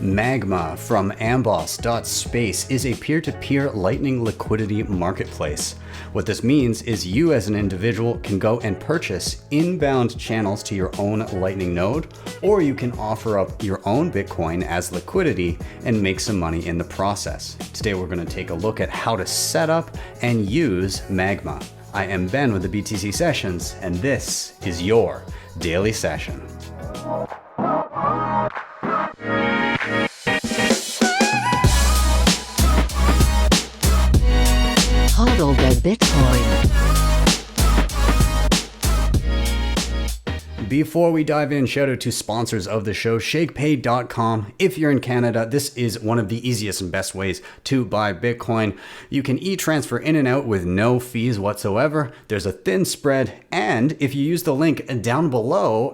Magma from Amboss.space is a peer-to-peer Lightning liquidity marketplace. What this means is you as an individual can go and purchase inbound channels to your own Lightning node, or you can offer up your own Bitcoin as liquidity and make some money in the process. Today we're going to take a look at how to set up and use Magma. I am Ben with the BTC Sessions, and this is your daily session. Hodl the Bitcoin. Before we dive in, shout out to sponsors of the show, ShakePay.com. If you're in Canada, this is one of the easiest and best ways to buy Bitcoin. You can e-transfer in and out with no fees whatsoever. There's a thin spread, and if you use the link down below,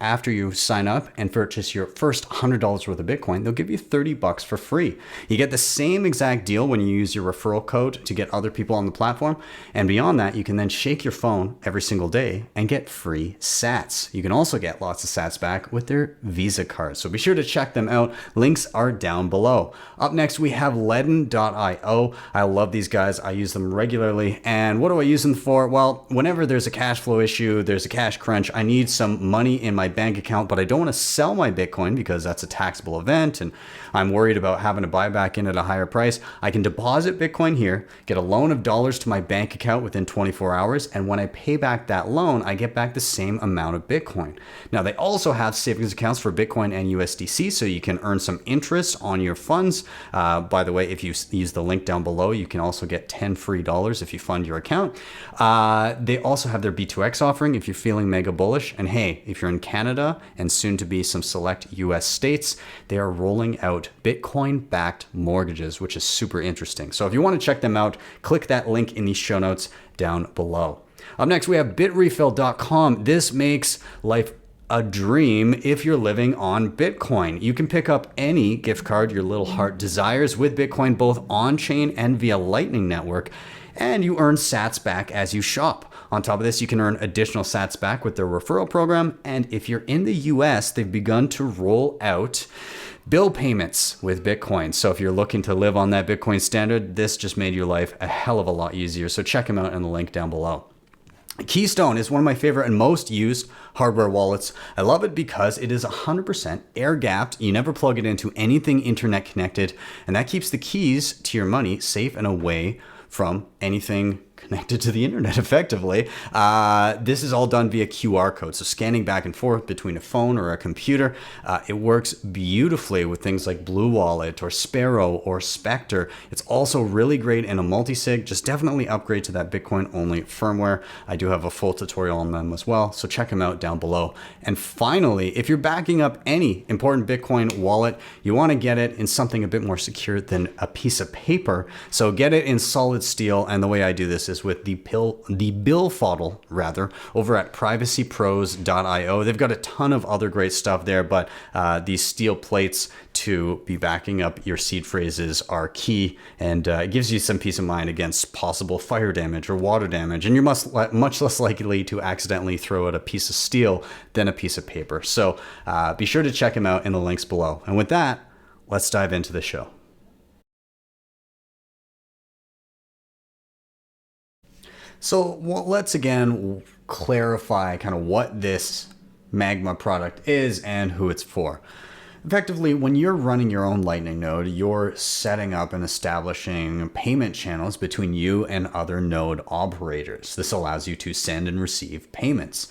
after you sign up and purchase your first $100 worth of Bitcoin, they'll give you $30 for free. You get the same exact deal when you use your referral code to get other people on the platform, and beyond that, you can then shake your phone every single day and get free sats. You can also get lots of sats back with their Visa cards. So be sure to check them out. Links are down below. Up next, we have Ledn.io. I love these guys. I use them regularly. And what do I use them for? Well, whenever there's a cash flow issue, there's a cash crunch, I need some money in my bank account, but I don't want to sell my Bitcoin because that's a taxable event and I'm worried about having to buy back in at a higher price. I can deposit Bitcoin here, get a loan of dollars to my bank account within 24 hours, and when I pay back that loan, I get back the same amount of Bitcoin. Now, they also have savings accounts for Bitcoin and USDC, so you can earn some interest on your funds. By the way, if you use the link down below, you can also get $10 free if you fund your account. They also have their B2X offering if you're feeling mega bullish. And hey, if you're in Canada and soon to be some select US states, they are rolling out Bitcoin-backed mortgages, which is super interesting. So if you want to check them out, click that link in the show notes down below. Up next, we have bitrefill.com. This makes life a dream if you're living on Bitcoin. You can pick up any gift card your little heart desires with Bitcoin, both on-chain and via Lightning Network, and you earn sats back as you shop. On top of this, you can earn additional sats back with their referral program, and if you're in the US, they've begun to roll out bill payments with Bitcoin. So if you're looking to live on that Bitcoin standard, this just made your life a hell of a lot easier. So check them out in the link down below. Keystone is one of my favorite and most used hardware wallets. I love it because it is 100% air gapped. You never plug it into anything internet connected, and that keeps the keys to your money safe and away from anything connected to the internet effectively. This is all done via QR code. So scanning back and forth between a phone or a computer, it works beautifully with things like Blue Wallet or Sparrow or Spectre. It's also really great in a multi-sig. Just definitely upgrade to that Bitcoin only firmware. I do have a full tutorial on them as well. So check them out down below. And finally, if you're backing up any important Bitcoin wallet, you want to get it in something a bit more secure than a piece of paper. So get it in solid steel. And the way I do this is with the Billfodl over at privacypros.io. They've got a ton of other great stuff there, but these steel plates to be backing up your seed phrases are key, and it gives you some peace of mind against possible fire damage or water damage, and you're much less likely to accidentally throw out a piece of steel than a piece of paper. So be sure to check them out in the links below. And with that, let's dive into the show. So let's again clarify kind of what this Magma product is and who it's for. Effectively, when you're running your own Lightning node, you're setting up and establishing payment channels between you and other node operators. This allows you to send and receive payments.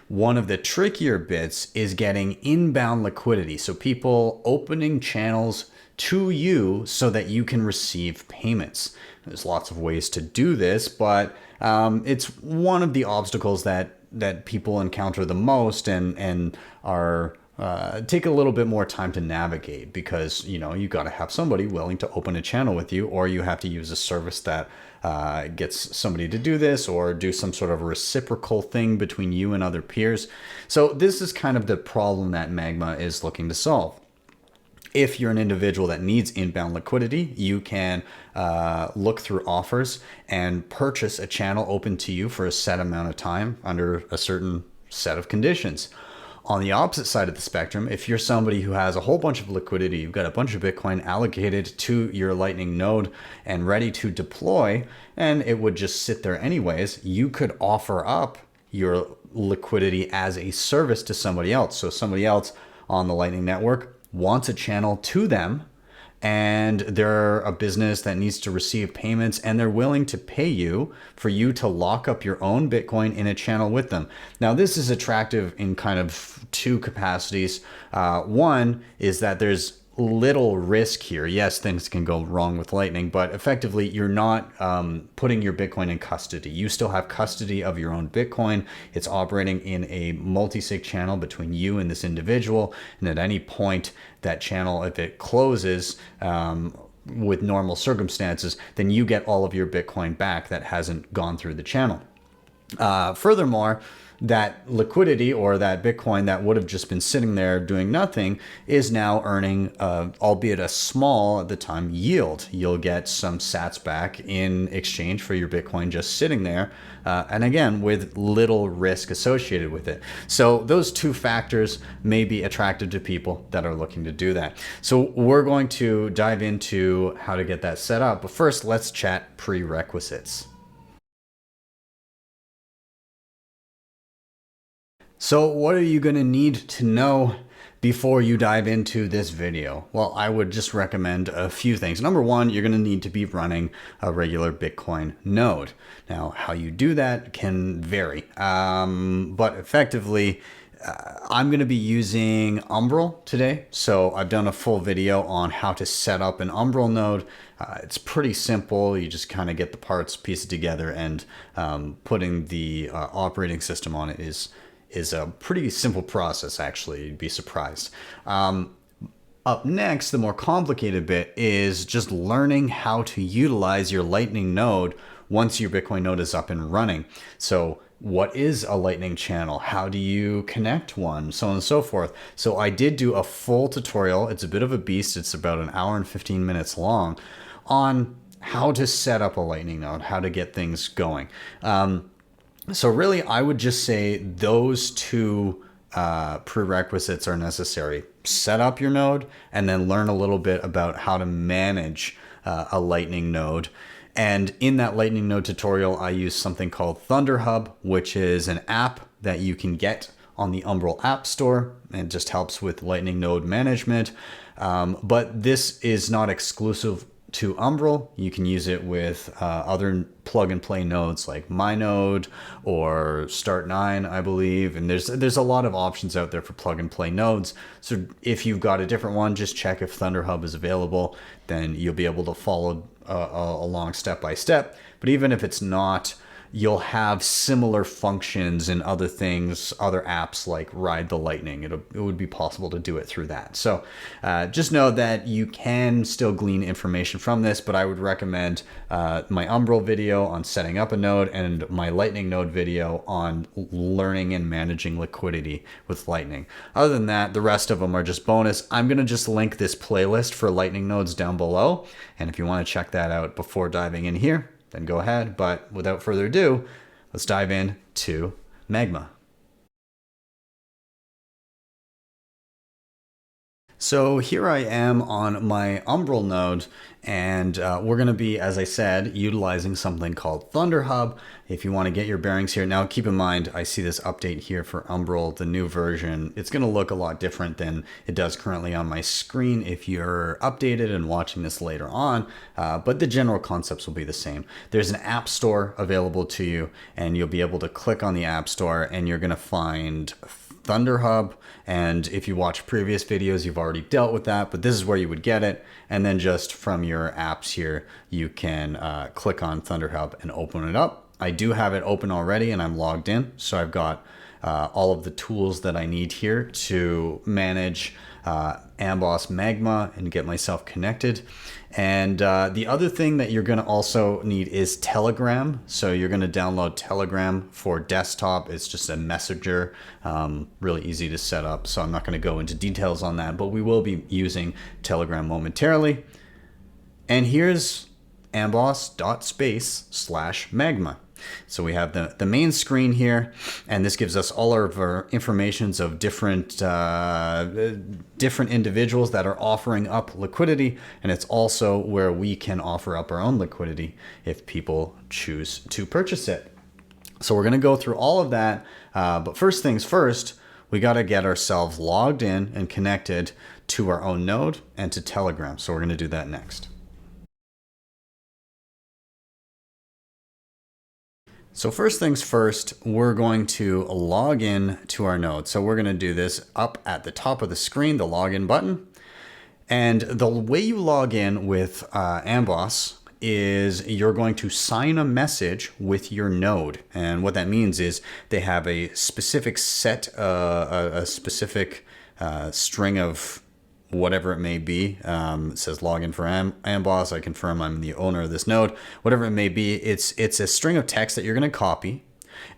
One of the trickier bits is getting inbound liquidity. So people opening channels to you so that you can receive payments. There's lots of ways to do this, but it's one of the obstacles that people encounter the most and are take a little bit more time to navigate, because you got to have somebody willing to open a channel with you, or you have to use a service that gets somebody to do this, or do some sort of reciprocal thing between you and other peers. So this is kind of the problem that Magma is looking to solve. If you're an individual that needs inbound liquidity, you can look through offers and purchase a channel open to you for a set amount of time under a certain set of conditions. On the opposite side of the spectrum, if you're somebody who has a whole bunch of liquidity, you've got a bunch of Bitcoin allocated to your Lightning node and ready to deploy, and it would just sit there anyways, you could offer up your liquidity as a service to somebody else. So somebody else on the Lightning Network wants a channel to them, and they're a business that needs to receive payments, and they're willing to pay you for you to lock up your own Bitcoin in a channel with them. Now, this is attractive in kind of two capacities. One is that there's little risk here. Yes, things can go wrong with Lightning, but effectively you're not putting your Bitcoin in custody. You still have custody of your own Bitcoin. It's operating in a multi-sig channel between you and this individual. And at any point, that channel, if it closes, with normal circumstances, then you get all of your Bitcoin back that hasn't gone through the channel. Furthermore, that liquidity, or that Bitcoin that would have just been sitting there doing nothing, is now earning, albeit a small at the time, yield. You'll get some sats back in exchange for your Bitcoin just sitting there. And again, with little risk associated with it. So those two factors may be attractive to people that are looking to do that. So we're going to dive into how to get that set up. But first, let's chat prerequisites. So what are you going to need to know before you dive into this video? Well, I would just recommend a few things. Number one, you're going to need to be running a regular Bitcoin node. Now, how you do that can vary, but effectively, I'm going to be using Umbrel today. So I've done a full video on how to set up an Umbrel node. It's pretty simple. You just kind of get the parts, piece it together, and putting the operating system on it is a pretty simple process, actually. You'd be surprised. Up next, the more complicated bit is just learning how to utilize your Lightning node once your Bitcoin node is up and running. So what is a Lightning channel? How do you connect one? So on and so forth. So I did do a full tutorial. It's a bit of a beast. It's about an hour and 15 minutes long on how to set up a Lightning node, how to get things going. So really, I would just say those two prerequisites are necessary. Set up your node, and then learn a little bit about how to manage a Lightning node. And in that Lightning node tutorial, I use something called ThunderHub, which is an app that you can get on the Umbrel App Store, and just helps with Lightning node management. But this is not exclusive to Umbrel. You can use it with other plug and play nodes like MyNode or Start9, I believe. And there's a lot of options out there for plug and play nodes. So if you've got a different one, just check if ThunderHub is available. Then you'll be able to follow along step by step. But even if it's not, you'll have similar functions in other things, other apps like Ride the Lightning. It would be possible to do it through that. So just know that you can still glean information from this, but I would recommend my Umbrel video on setting up a node and my Lightning node video on learning and managing liquidity with Lightning. Other than that, the rest of them are just bonus. I'm going to just link this playlist for Lightning nodes down below. And if you want to check that out before diving in here, then go ahead. But without further ado, let's dive in to Magma. So here I am on my Umbrel node, and we're going to be, as I said, utilizing something called ThunderHub. If you want to get your bearings here, now keep in mind, I see this update here for Umbrel, the new version. It's going to look a lot different than it does currently on my screen if you're updated and watching this later on, but the general concepts will be the same. There's an app store available to you, and you'll be able to click on the app store, and you're going to find ThunderHub. And if you watch previous videos, you've already dealt with that, but this is where you would get it. And then just from your apps here, you can click on ThunderHub and open it up. I do have it open already, and I'm logged in. So I've got all of the tools that I need here to manage Amboss Magma and get myself connected. And the other thing that you're going to also need is Telegram. So you're going to download Telegram for desktop. It's just a messenger, really easy to set up. So I'm not going to go into details on that, but we will be using Telegram momentarily. And here's amboss.space/magma. So we have the main screen here, and this gives us all of our informations of different individuals that are offering up liquidity, and it's also where we can offer up our own liquidity if people choose to purchase it. So we're going to go through all of that, but first things first, we got to get ourselves logged in and connected to our own node and to Telegram. So we're going to do that next. So first things first, we're going to log in to our node. So we're going to do this up at the top of the screen, the login button. And the way you log in with Amboss is you're going to sign a message with your node. And what that means is they have a specific set, a specific string of whatever it may be. It says login for Amboss. I confirm I'm the owner of this node. Whatever it may be, it's a string of text that you're going to copy,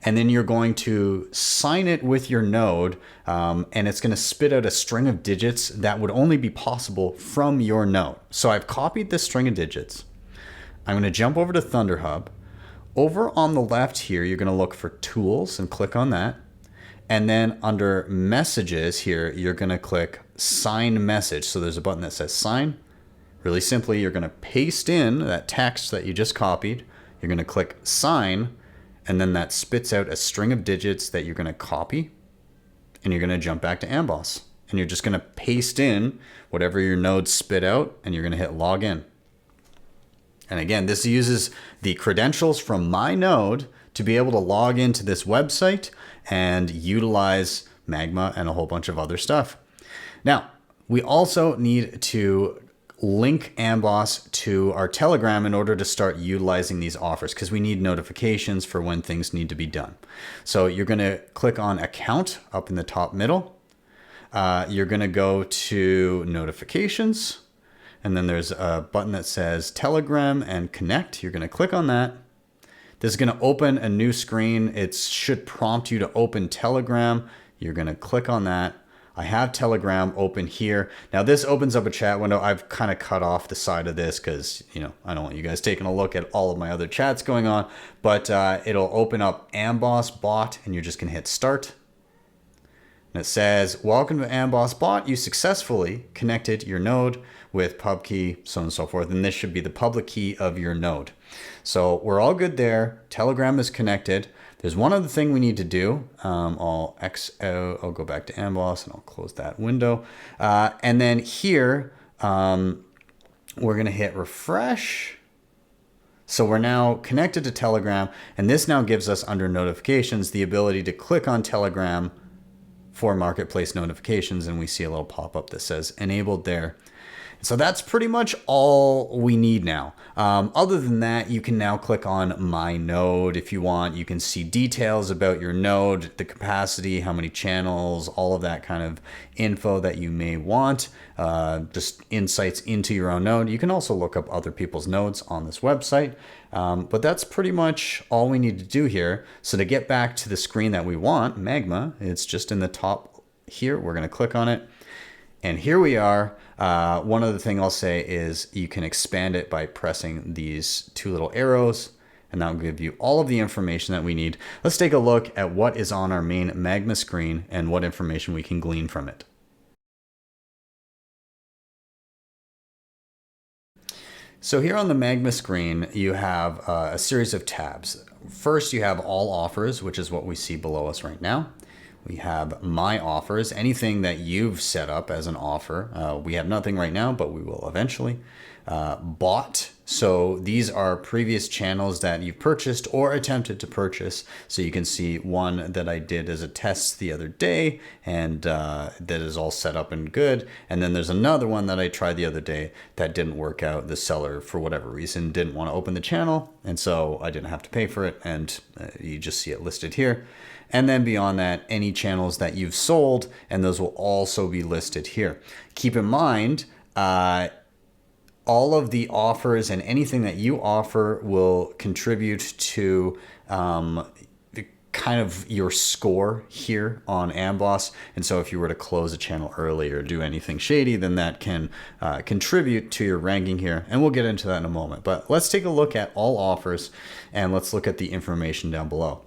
and then you're going to sign it with your node, and it's going to spit out a string of digits that would only be possible from your node. So I've copied this string of digits. I'm going to jump over to ThunderHub. Over on the left here, you're going to look for Tools and click on that. And then under Messages here, you're going to click Sign Message. So there's a button that says Sign. Really simply, you're going to paste in that text that you just copied. You're going to click Sign, and then that spits out a string of digits that you're going to copy. And you're going to jump back to Amboss. And you're just going to paste in whatever your node spit out, and you're going to hit Login. And again, this uses the credentials from my node to be able to log into this website and utilize Magma and a whole bunch of other stuff. Now, we also need to link Amboss to our Telegram in order to start utilizing these offers, because we need notifications for when things need to be done. So you're going to click on Account up in the top middle. You're going to go to Notifications, and then there's a button that says Telegram and Connect. You're going to click on that. This is going to open a new screen. It should prompt you to open Telegram. You're going to click on that. I have Telegram open here. Now this opens up a chat window. I've kind of cut off the side of this because, I don't want you guys taking a look at all of my other chats going on, but it'll open up Amboss Bot, and you're just going to hit Start. And it says, welcome to Amboss Bot. You successfully connected your node with pub key, so on and so forth. And this should be the public key of your node. So we're all good there. Telegram is connected. There's one other thing we need to do. I'll X out, I'll go back to Amboss and I'll close that window. And then here, we're gonna hit refresh. So we're now connected to Telegram, and this now gives us under notifications the ability to click on Telegram for marketplace notifications, and we see a little pop-up that says enabled there. So that's pretty much all we need now. Other than that, you can now click on My Node if you want. You can see details about your node, the capacity, how many channels, all of that kind of info that you may want, just insights into your own node. You can also look up other people's nodes on this website. But that's pretty much all we need to do here. So to get back to the screen that we want, Magma, it's just in the top here. We're going to click on it. And here we are. One other thing I'll say is you can expand it by pressing these two little arrows, and that'll give you all of the information that we need. Let's take a look at what is on our main Magma screen and what information we can glean from it. So here on the Magma screen, you have a series of tabs. First, you have all offers, which is what we see below us right now. We have my offers, anything that you've set up as an offer. We have nothing right now, but we will eventually. Bought. So these are previous channels that you've purchased or attempted to purchase. So you can see one that I did as a test the other day, and that is all set up and good. And then there's another one that I tried the other day that didn't work out. The seller, for whatever reason, didn't want to open the channel, and so I didn't have to pay for it. And you just see it listed here. And then beyond that, any channels that you've sold, and those will also be listed here. Keep in mind, all of the offers and anything that you offer will contribute to kind of your score here on Amboss. And so if you were to close a channel early or do anything shady, then that can contribute to your ranking here. And we'll get into that in a moment. But let's take a look at all offers and let's look at the information down below.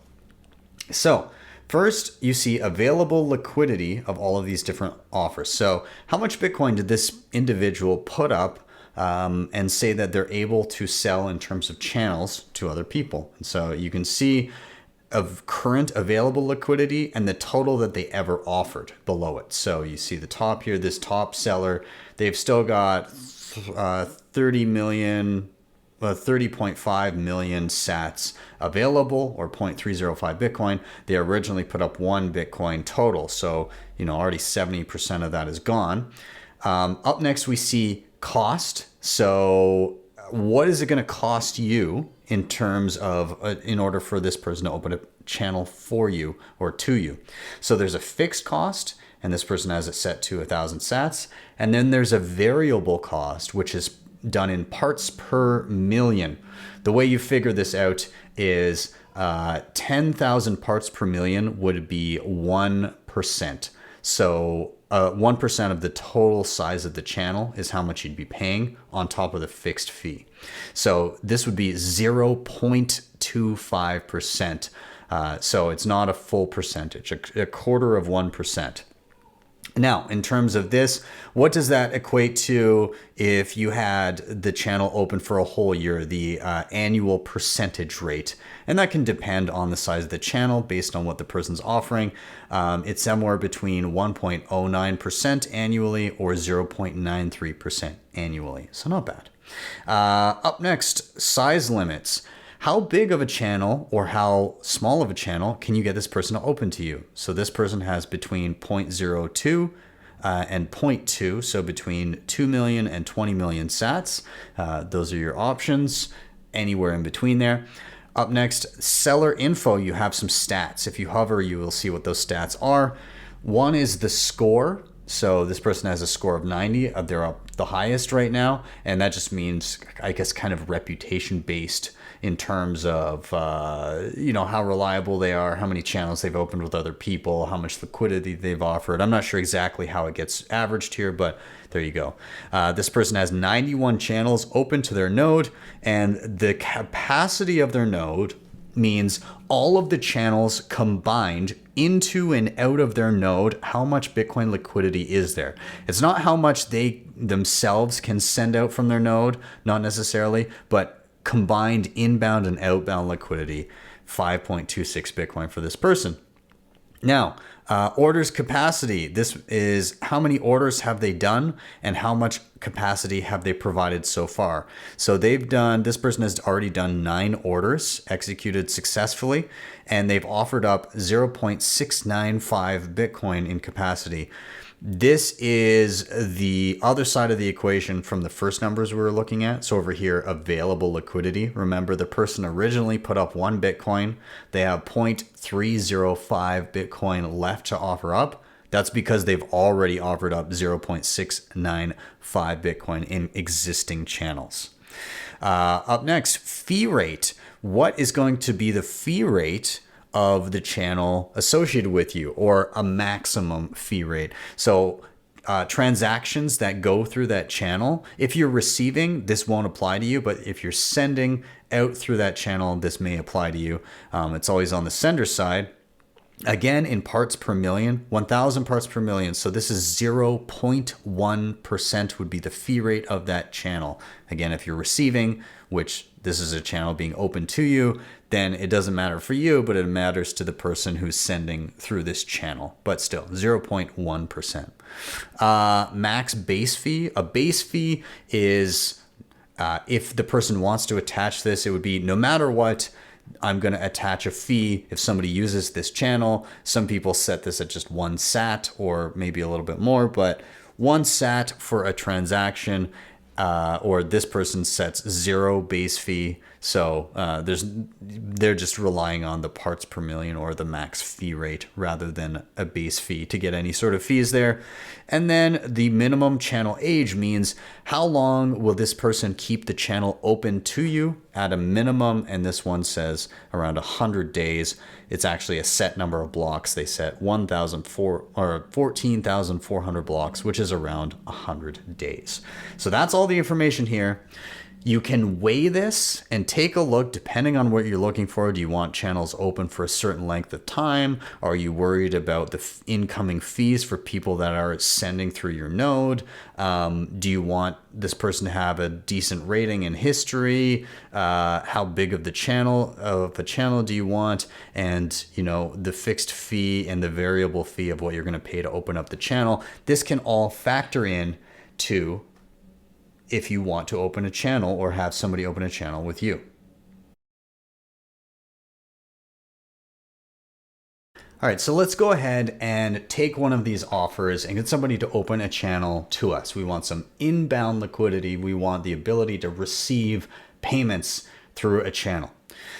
So first, you see available liquidity of all of these different offers. So how much Bitcoin did this individual put up and say that they're able to sell in terms of channels to other people? And so you can see of current available liquidity and the total that they ever offered below it. So you see the top here, this top seller, they've still got 30.5 million sats available, or 0.305 Bitcoin. They originally put up 1 Bitcoin total. So, already 70% of that is gone. Up next, we see cost. So what is it going to cost you in terms of, in order for this person to open a channel for you or to you? So there's a fixed cost, and this person has it set to 1,000 sats. And then there's a variable cost, which is done in parts per million. The way you figure this out is 10,000 parts per million would be 1%. So 1% of the total size of the channel is how much you'd be paying on top of the fixed fee. So this would be 0.25%. So it's not a full percentage, a quarter of 1%. Now, in terms of this, what does that equate to if you had the channel open for a whole year, the annual percentage rate? And that can depend on the size of the channel based on what the person's offering. It's somewhere between 1.09% annually or 0.93% annually. So not bad. Up next, size limits. How big of a channel or how small of a channel can you get this person to open to you? So this person has between 0.02 and 0.2, so between 2 million and 20 million sats. Those are your options, anywhere in between there. Up next, seller info. You have some stats. If you hover, you will see what those stats are. One is the score. So this person has a score of 90. They're up the highest right now. And that just means, I guess, kind of reputation based in terms of, how reliable they are, how many channels they've opened with other people, how much liquidity they've offered. I'm not sure exactly how it gets averaged here, but there you go. This person has 91 channels open to their node, and the capacity of their node means all of the channels combined into and out of their node, how much Bitcoin liquidity is there. It's not how much they themselves can send out from their node, not necessarily, but combined inbound and outbound liquidity, 5.26 Bitcoin for this person. Now, orders capacity. This is how many orders have they done and how much capacity have they provided so far. So this person has already done 9 orders executed successfully, and they've offered up 0.695 Bitcoin in capacity. This is the other side of the equation from the first numbers we were looking at. So over here, available liquidity. Remember, the person originally put up 1 Bitcoin. They have 0.305 Bitcoin left to offer up. That's because they've already offered up 0.695 Bitcoin in existing channels. Up next, fee rate. What is going to be the fee rate of the channel associated with you, or a maximum fee rate? So transactions that go through that channel, if you're receiving, this won't apply to you, but if you're sending out through that channel, this may apply to you. It's always on the sender side. Again, in parts per million, 1,000 parts per million. So this is 0.1% would be the fee rate of that channel. Again, if you're receiving, which this is a channel being open to you, then it doesn't matter for you, but it matters to the person who's sending through this channel. But still, 0.1%. Max base fee. A base fee is, if the person wants to attach this, it would be no matter what, I'm going to attach a fee if somebody uses this channel. Some people set this at just 1 sat or maybe a little bit more, but 1 sat for a transaction. or this person sets 0 base fee. So they're just relying on the parts per million or the max fee rate rather than a base fee to get any sort of fees there. And then the minimum channel age means how long will this person keep the channel open to you at a minimum. And this one says around 100 days. It's actually a set number of blocks. They set 14,400 blocks, which is around 100 days. So that's all the information here. You can weigh this and take a look depending on what you're looking for. Do you want channels open for a certain length of time? Are you worried about the incoming fees for people that are sending through your node? Do you want this person to have a decent rating in history? How big of a channel do you want? And the fixed fee and the variable fee of what you're going to pay to open up the channel. This can all factor in to if you want to open a channel or have somebody open a channel with you. All right, so let's go ahead and take one of these offers and get somebody to open a channel to us. We want some inbound liquidity. We want the ability to receive payments through a channel.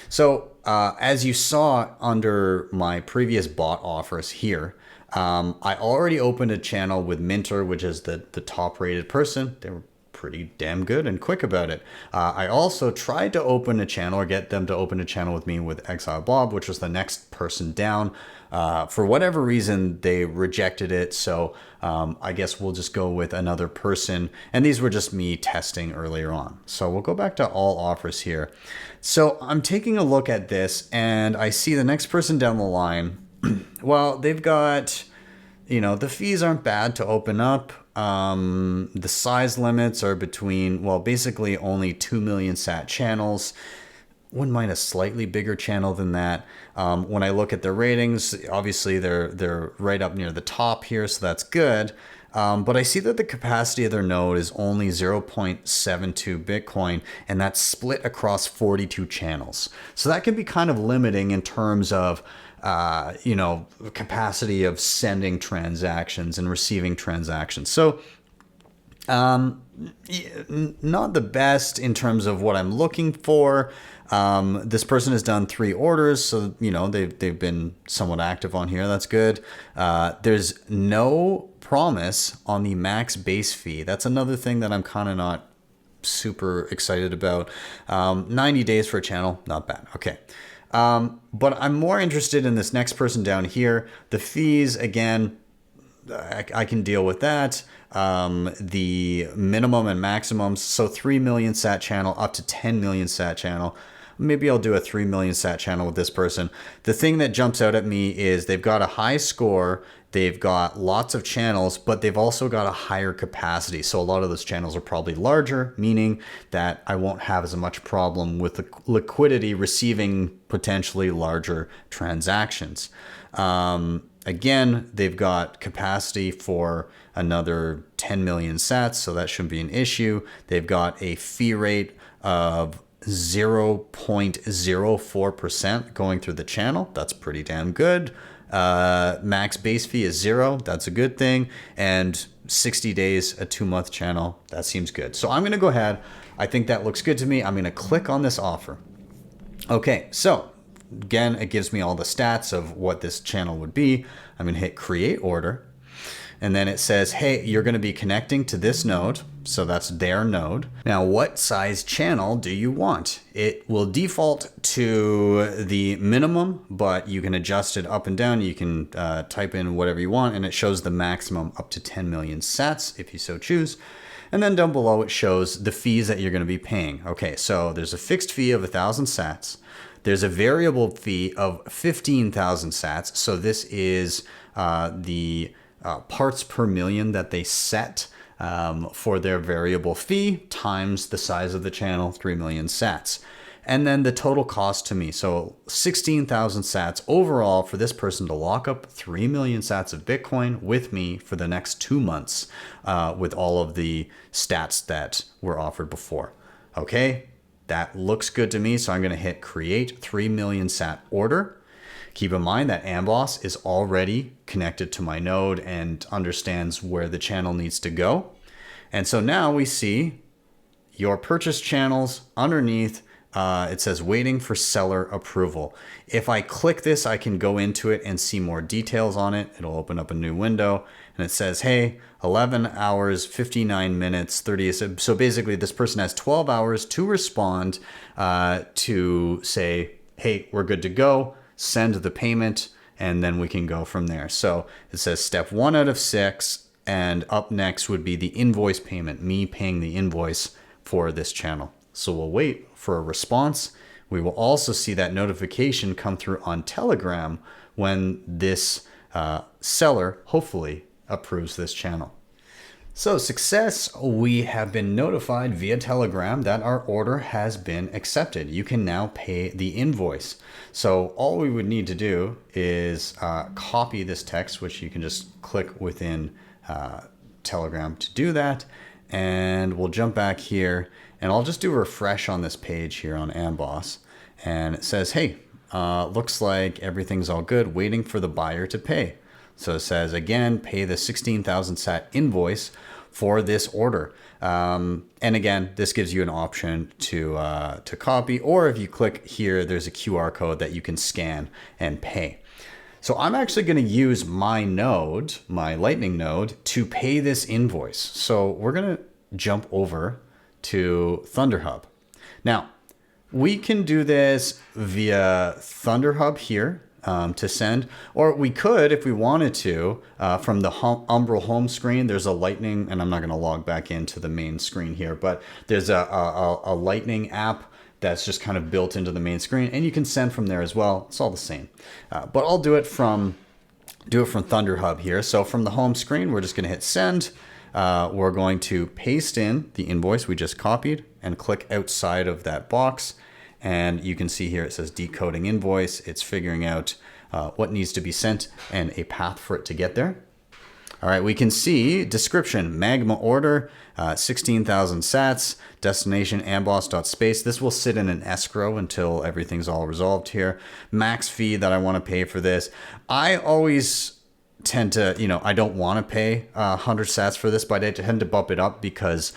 So as you saw under my previous bot offers here, I already opened a channel with Minter, which is the top rated person. They were pretty damn good and quick about it. I also tried to open a channel or get them to open a channel with me with Exile Bob, which was the next person down. For whatever reason, they rejected it. So I guess we'll just go with another person. And these were just me testing earlier on. So we'll go back to all offers here. So I'm taking a look at this and I see the next person down the line. Well, they've got, the fees aren't bad to open up. The size limits are between, basically only 2 million sat channels. Wouldn't mind a slightly bigger channel than that. When I look at their ratings, obviously they're right up near the top here, so that's good. But I see that the capacity of their node is only 0.72 Bitcoin, and that's split across 42 channels. So that can be kind of limiting in terms of capacity of sending transactions and receiving transactions. So not the best in terms of what I'm looking for. This person has done 3 orders, so they've been somewhat active on here. That's good. There's no promise on the max base fee. That's another thing that I'm kind of not super excited about. 90 days for a channel, not bad. Okay. But I'm more interested in this next person down here. The fees, again, I can deal with that. The minimum and maximums, so 3 million sat channel up to 10 million sat channel. Maybe I'll do a 3 million sat channel with this person. The thing that jumps out at me is they've got a high score. They've got lots of channels, but they've also got a higher capacity. So a lot of those channels are probably larger, meaning that I won't have as much problem with the liquidity receiving potentially larger transactions. Again, they've got capacity for another 10 million sats, so that shouldn't be an issue. They've got a fee rate of 0.04% going through the channel. That's pretty damn good. Max base fee is 0. That's a good thing. And 60 days, a 2-month channel. That seems good. So I'm going to go ahead. I think that looks good to me. I'm going to click on this offer. Okay, so again, it gives me all the stats of what this channel would be. I'm going to hit create order. And then it says, hey, you're going to be connecting to this node. So that's their node. Now, what size channel do you want? It will default to the minimum, but you can adjust it up and down. You can type in whatever you want, and it shows the maximum up to 10 million sats if you so choose. And then down below, it shows the fees that you're going to be paying. Okay, so there's a fixed fee of 1,000 sats. There's a variable fee of 15,000 sats. So this is the parts per million that they set for their variable fee times the size of the channel, 3 million sats. And then the total cost to me. So 16,000 sats overall for this person to lock up 3 million sats of Bitcoin with me for the next 2 months with all of the stats that were offered before. Okay, that looks good to me. So I'm going to hit create 3 million sat order. Keep in mind that Amboss is already connected to my node and understands where the channel needs to go. And so now we see your purchase channels underneath. It says waiting for seller approval. If I click this, I can go into it and see more details on it. It'll open up a new window and it says, hey, 11 hours, 59 minutes, 30. So basically this person has 12 hours to respond to say, hey, we're good to go, send the payment, and then we can go from there. So it says step 1 out of 6, and up next would be the invoice payment, me paying the invoice for this channel. So we'll wait for a response. We will also see that notification come through on Telegram when this seller hopefully approves this channel. So success, we have been notified via Telegram that our order has been accepted. You can now pay the invoice. So all we would need to do is copy this text, which you can just click within Telegram to do that. And we'll jump back here and I'll just do a refresh on this page here on Amboss. And it says, hey, looks like everything's all good, waiting for the buyer to pay. So it says, again, pay the 16,000 sat invoice for this order. And again, this gives you an option to copy, or if you click here, there's a QR code that you can scan and pay. So I'm actually going to use my node, my Lightning node, to pay this invoice. So we're going to jump over to ThunderHub. Now, we can do this via ThunderHub here to send, or we could, if we wanted to, from the Umbrel home screen, there's a Lightning, and I'm not going to log back into the main screen here, but there's a Lightning app that's just kind of built into the main screen, and you can send from there as well. It's all the same. But I'll do it from ThunderHub here. So from the home screen, we're just going to hit send. We're going to paste in the invoice we just copied and click outside of that box. And you can see here it says decoding invoice. It's figuring out what needs to be sent and a path for it to get there. All right, we can see description, Magma order, 16,000 sats, destination amboss.space. This will sit in an escrow until everything's all resolved here. Max fee that I want to pay for this. I always tend to, I don't want to pay 100 sats for this, but I tend to bump it up because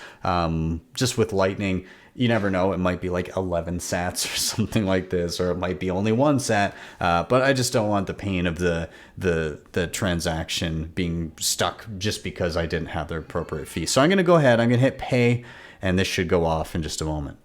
just with Lightning, you never know, it might be like 11 sats or something like this, or it might be only 1 sat, but I just don't want the pain of the transaction being stuck just because I didn't have the appropriate fee. So I'm going to go ahead, I'm going to hit pay, and this should go off in just a moment.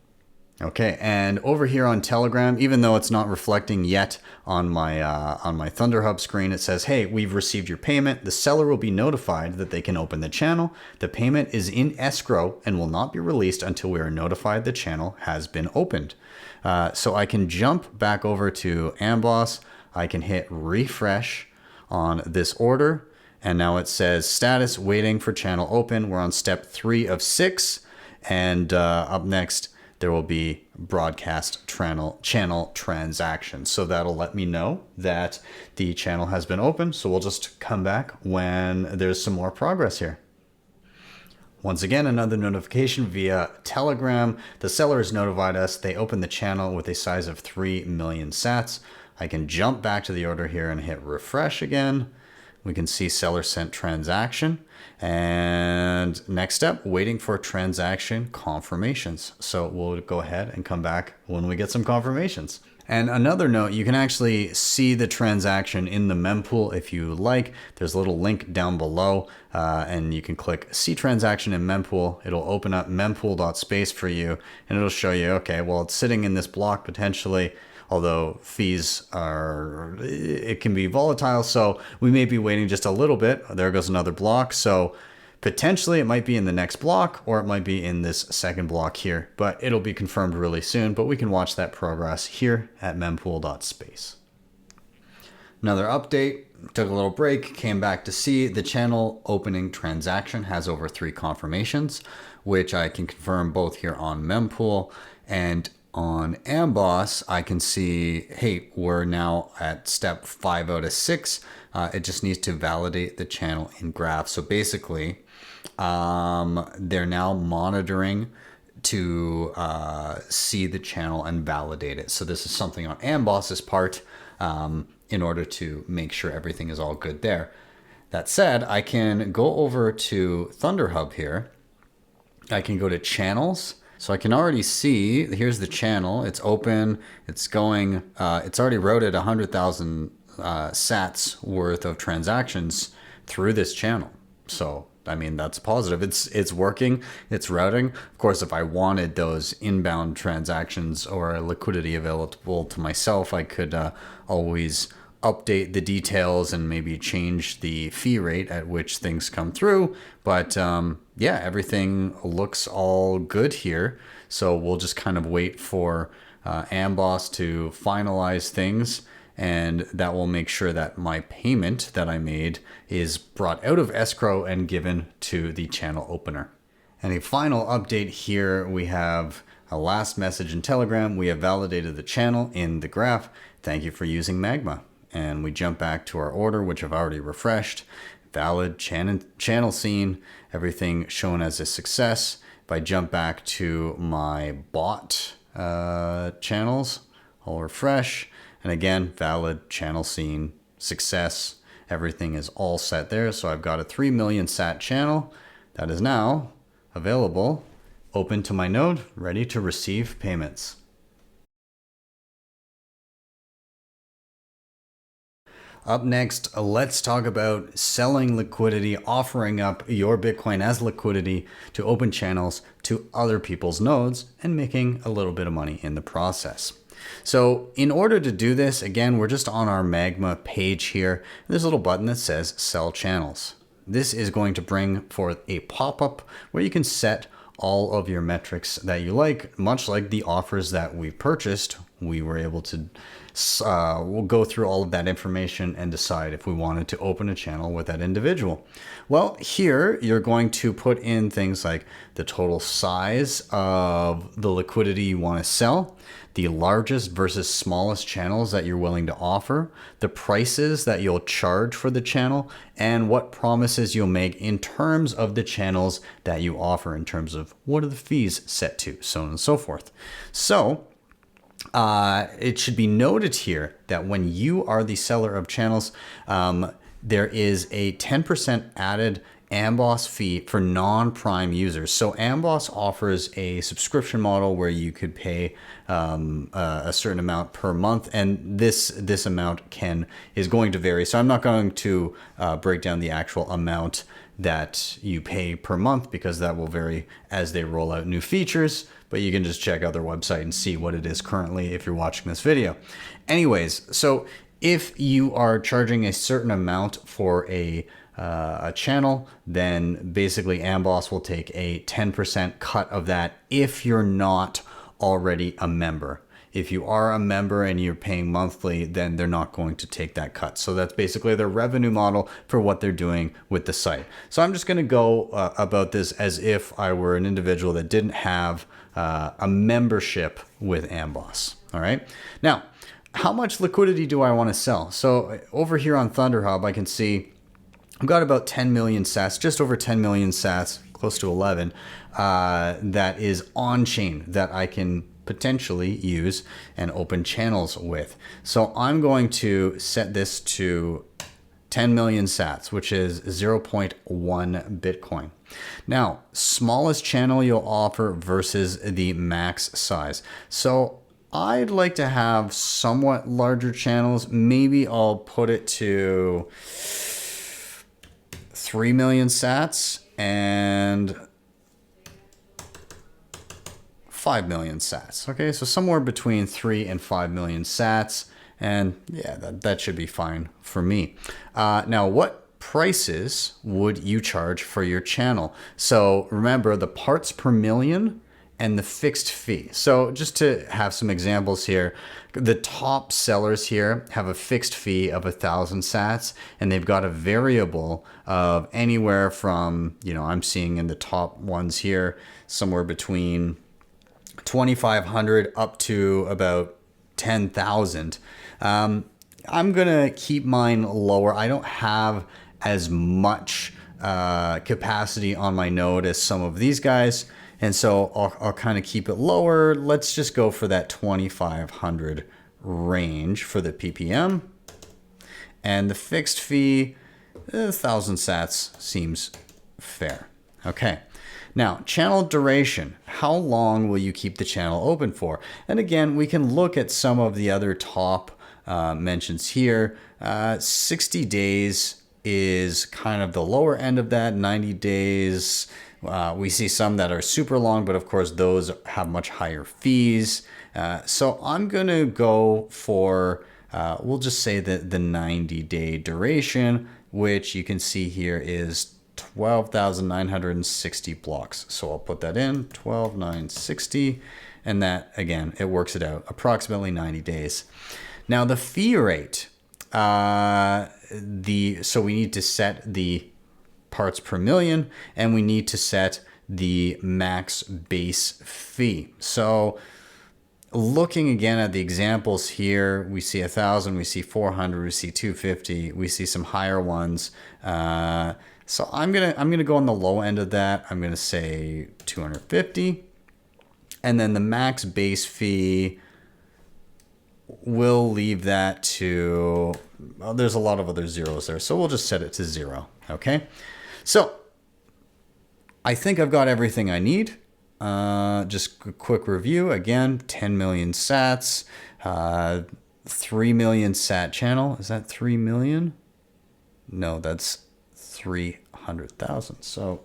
Okay, and over here on Telegram, even though it's not reflecting yet on my ThunderHub screen, it says, hey, we've received your payment. The seller will be notified that they can open the channel. The payment is in escrow and will not be released until we are notified the channel has been opened. So I can jump back over to Amboss. I can hit refresh on this order. And now it says status waiting for channel open. We're on step 3 of 6. And up next, there will be broadcast channel transactions. So that'll let me know that the channel has been opened. So we'll just come back when there's some more progress here. Once again, another notification via Telegram. The seller has notified us they opened the channel with a size of 3 million sats. I can jump back to the order here and hit refresh again. We can see seller sent transaction. And next step, waiting for transaction confirmations. So we'll go ahead and come back when we get some confirmations. And another note, you can actually see the transaction in the mempool if you like. There's a little link down below and you can click see transaction in mempool. It'll open up mempool.space for you and it'll show you, okay, well, it's sitting in this block potentially. Although fees it can be volatile, so we may be waiting just a little bit. There goes another block. So potentially it might be in the next block or it might be in this second block here, but it'll be confirmed really soon. But we can watch that progress here at mempool.space. Another update, took a little break, came back to see the channel opening transaction has over 3 confirmations, which I can confirm both here on mempool and on Amboss. I can see, hey, we're now at step 5 out of 6. It just needs to validate the channel in Graph. So basically, they're now monitoring to see the channel and validate it. So this is something on Amboss's part in order to make sure everything is all good there. That said, I can go over to ThunderHub here. I can go to channels. So I can already see, here's the channel. It's open. It's going, it's already routed 100,000 sats worth of transactions through this channel. So, I mean, that's positive. It's working. It's routing. Of course, if I wanted those inbound transactions or liquidity available to myself, I could always update the details and maybe change the fee rate at which things come through. But yeah, everything looks all good here. So we'll just kind of wait for Amboss to finalize things, and that will make sure that my payment that I made is brought out of escrow and given to the channel opener. And a final update here, we have a last message in Telegram. We have validated the channel in the graph. Thank you for using Magma. And we jump back to our order, which I've already refreshed. Valid channel scene, everything shown as a success. If I jump back to my bot channels, I'll refresh. And again, valid channel scene, success. Everything is all set there. So I've got a 3 million sat channel that is now available, open to my node, ready to receive payments. Up next, let's talk about selling liquidity, offering up your Bitcoin as liquidity to open channels to other people's nodes and making a little bit of money in the process. So in order to do this, again, we're just on our Magma page here. There's a little button that says sell channels. This is going to bring forth a pop-up where you can set all of your metrics that you like, much like the offers that we purchased. We were able to we'll go through all of that information and decide if we wanted to open a channel with that individual. Well, here you're going to put in things like the total size of the liquidity you want to sell, the largest versus smallest channels that you're willing to offer, the prices that you'll charge for the channel, and what promises you'll make in terms of the channels that you offer, in terms of what are the fees set to, so on and so forth. So it should be noted here that when you are the seller of channels, there is a 10% added Amboss fee for non-prime users. So Amboss offers a subscription model where you could pay a certain amount per month, and this amount is going to vary. So I'm not going to break down the actual amount that you pay per month, because that will vary as they roll out new features, but you can just check out their website and see what it is currently if you're watching this video. Anyways, so if you are charging a certain amount for a channel, then basically Amboss will take a 10% cut of that if you're not already a member. If you are a member and you're paying monthly, then they're not going to take that cut. So that's basically their revenue model for what they're doing with the site. So I'm just going to go about this as if I were an individual that didn't have a membership with Amboss. All right. Now, how much liquidity do I want to sell? So over here on ThunderHub, I can see I've got about 10 million sats, just over 10 million sats, close to 11, that is on chain that I can potentially use and open channels with. So I'm going to set this to 10 million sats, which is 0.1 Bitcoin. Now, smallest channel you'll offer versus the max size. So I'd like to have somewhat larger channels. Maybe I'll put it to 3 million sats and 5 million sats. Okay, so somewhere between 3 and 5 million sats. And yeah, that should be fine for me. Now, what prices would you charge for your channel? So remember the parts per million and the fixed fee. So just to have some examples here, the top sellers here have a fixed fee of 1,000 sats, and they've got a variable of anywhere from, I'm seeing in the top ones here, somewhere between 2,500 up to about 10,000. I'm gonna keep mine lower. I don't have as much capacity on my node as some of these guys, and so I'll kind of keep it lower. Let's just go for that 2,500 range for the PPM, and the fixed fee, 1,000 sats seems fair. Okay. Now, channel duration. How long will you keep the channel open for? And again, we can look at some of the other top mentions here. 60 days is kind of the lower end of that. 90 days. We see some that are super long, but of course those have much higher fees. So I'm going to go for, we'll just say that the 90-day duration, which you can see here is 12,960 blocks. So I'll put that in, 12,960, and that, again, it works it out, approximately 90 days. Now the fee rate, so we need to set the parts per million, and we need to set the max base fee. So looking again at the examples here, we see 1,000, we see 400, we see 250, we see some higher ones. So I'm gonna go on the low end of that. I'm gonna say 250, and then the max base fee, we'll leave that to, well, there's a lot of other zeros there, so we'll just set it to 0. Okay, so I think I've got everything I need. Just a quick review again: 10 million sats, 3 million sat channel. Is that 3 million? No, that's 300,000. So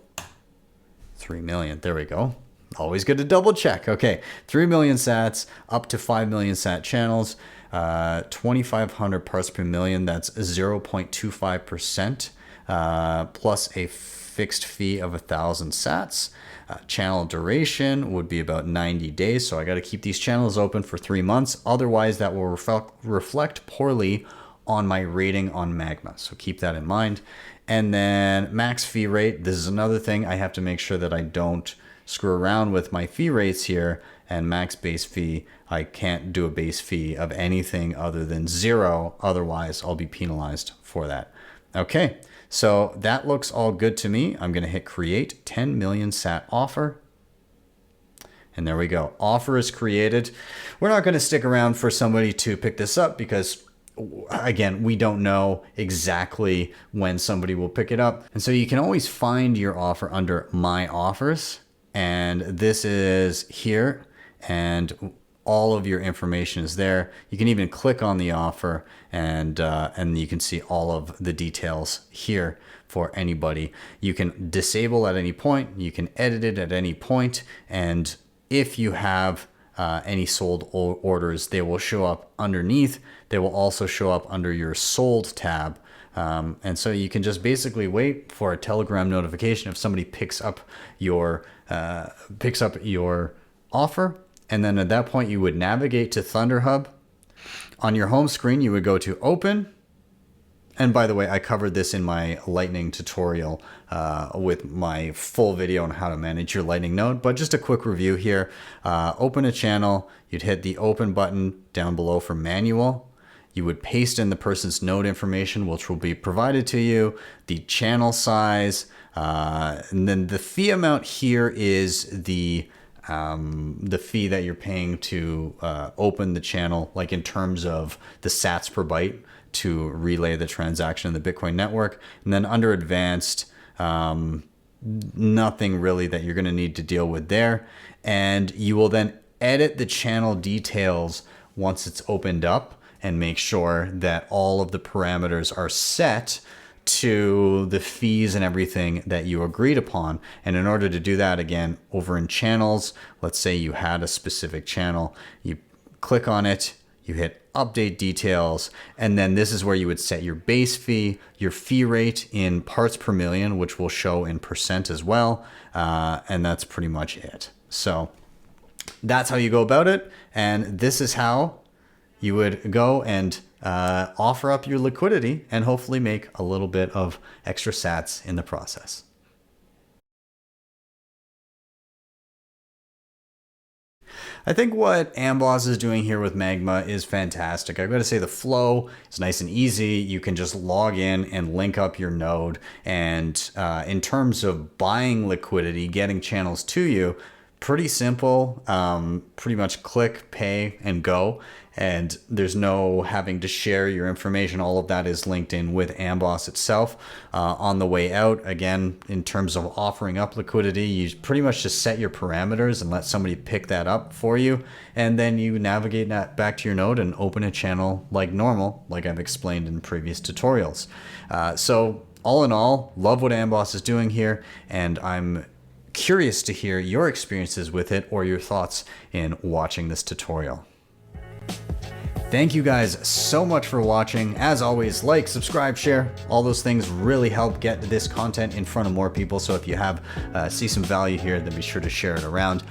3 million. There we go. Always good to double check. Okay, 3 million sats, up to 5 million sat channels, 2,500 parts per million. That's 0.25%, plus a fixed fee of 1,000 sats. Channel duration would be about 90 days. So I got to keep these channels open for 3 months. Otherwise, that will reflect poorly on my rating on Magma. So keep that in mind. And then max fee rate. This is another thing I have to make sure that I don't screw around with my fee rates here. And max base fee, I can't do a base fee of anything other than 0. Otherwise, I'll be penalized for that. Okay, so that looks all good to me. I'm going to hit create 10 million sat offer. And there we go. Offer is created. We're not going to stick around for somebody to pick this up because, again, we don't know exactly when somebody will pick it up. And so you can always find your offer under My Offers. And this is here. And all of your information is there. You can even click on the offer and you can see all of the details here for anybody. You can disable at any point. You can edit it at any point. And if you have any sold orders, they will show up underneath. They will also show up under your sold tab. And so you can just basically wait for a Telegram notification if somebody picks up your offer. And then at that point, you would navigate to ThunderHub. On your home screen, you would go to Open. And by the way, I covered this in my Lightning tutorial with my full video on how to manage your Lightning node. But just a quick review here. Open a channel. You'd hit the Open button down below for Manual. You would paste in the person's node information, which will be provided to you, the channel size, and then the fee amount here is the fee that you're paying to open the channel, like in terms of the sats per byte to relay the transaction in the Bitcoin network. And then under advanced, nothing really that you're going to need to deal with there. And you will then edit the channel details once it's opened up and make sure that all of the parameters are set to the fees and everything that you agreed upon. And in order to do that, again, over in channels, let's say you had a specific channel, you click on it, you hit update details, and then this is where you would set your base fee, your fee rate in parts per million, which will show in percent as well. And that's pretty much it. So that's how you go about it. And this is how you would go and offer up your liquidity and hopefully make a little bit of extra sats in the process. I think what Amboss is doing here with Magma is fantastic. I've got to say the flow is nice and easy. You can just log in and link up your node. And in terms of buying liquidity, getting channels to you, pretty simple. Pretty much click, pay, and go. And there's no having to share your information. All of that is linked in with Amboss itself. On the way out, again, in terms of offering up liquidity, you pretty much just set your parameters and let somebody pick that up for you. And then you navigate that back to your node and open a channel like normal, like I've explained in previous tutorials. So all in all, love what Amboss is doing here, and I'm curious to hear your experiences with it or your thoughts in watching this tutorial. Thank you guys so much for watching. As always, like, subscribe, share. All those things really help get this content in front of more people. So if you have see some value here, then be sure to share it around.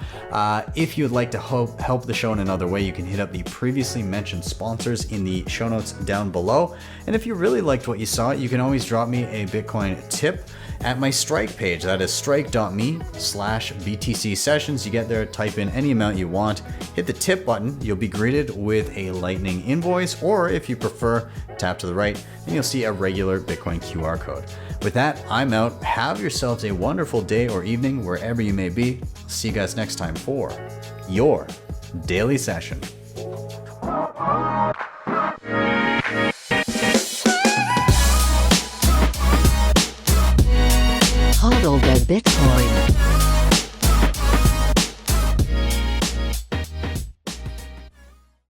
If you'd like to help the show in another way, you can hit up the previously mentioned sponsors in the show notes down below. And if you really liked what you saw, you can always drop me a Bitcoin tip at my Strike page. That is strike.me/BTC sessions. You get there, type in any amount you want, hit the tip button, you'll be greeted with a Lightning invoice, or if you prefer, tap to the right and you'll see a regular Bitcoin QR code. With that, I'm out. Have yourselves a wonderful day or evening wherever you may be. See you guys next time for your daily session. Hodl the Bitcoin.